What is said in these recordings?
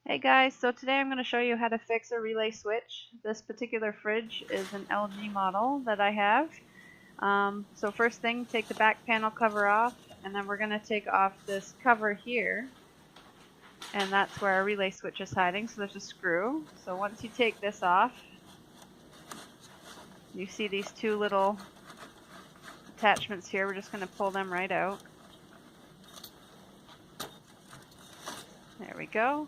Hey guys, so today I'm going to show you how to fix a relay switch. This particular fridge is an LG model that I have. So first thing, take the back panel cover off, and then we're going to take off this cover here, and that's where our relay switch is hiding. So there's a screw. So once you take this off, you see these two little attachments here. We're just going to pull them right out. There we go.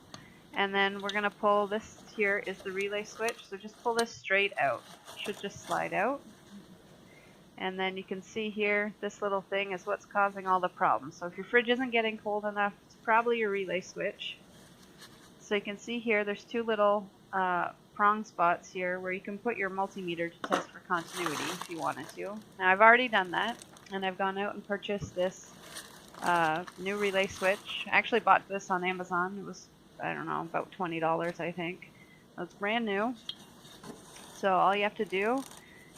And then we're going to pull this here is the relay switch, so just pull this straight out. It should just slide out. And then you can see here, this little thing is what's causing all the problems. So if your fridge isn't getting cold enough, it's probably your relay switch. So you can see here, there's two little prong spots here where you can put your multimeter to test for continuity if you wanted to. Now I've already done that, and I've gone out and purchased this new relay switch. I actually bought this on Amazon. It was, I don't know, about $20 I think. It's brand new. So all you have to do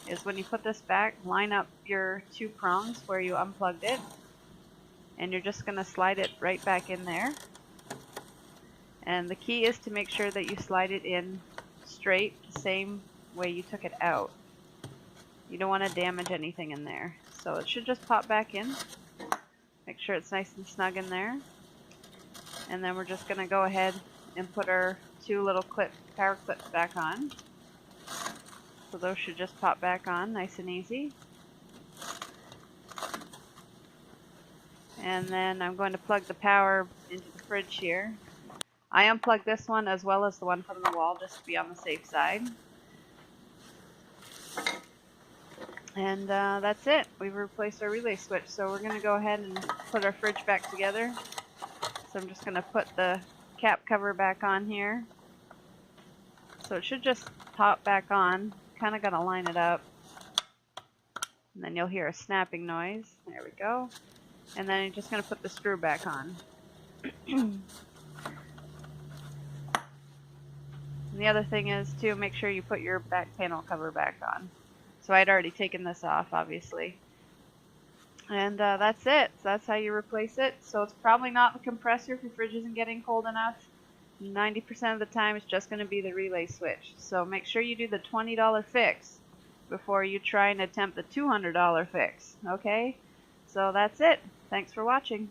is when you put this back, line up your two prongs where you unplugged it, and you're just going to slide it right back in there. And the key is to make sure that you slide it in straight, the same way you took it out. You don't want to damage anything in there. So it should just pop back in. Make sure it's nice and snug in there. And then we're just going to go ahead and put our two little power clips back on. So those should just pop back on nice and easy. And then I'm going to plug the power into the fridge here. I unplugged this one as well as the one from the wall just to be on the safe side. And that's it. We've replaced our relay switch. So we're going to go ahead and put our fridge back together. So I'm just going to put the cap cover back on here. So it should just pop back on. Kind of got to line it up. And then you'll hear a snapping noise. There we go. And then you're just going to put the screw back on. And the other thing is to make sure you put your back panel cover back on. So I'd already taken this off, obviously. And that's it. So that's how you replace it. So it's probably not the compressor if your fridge isn't getting cold enough. 90% of the time it's just going to be the relay switch. So make sure you do the $20 fix before you try and attempt the $200 fix. Okay? So that's it. Thanks for watching.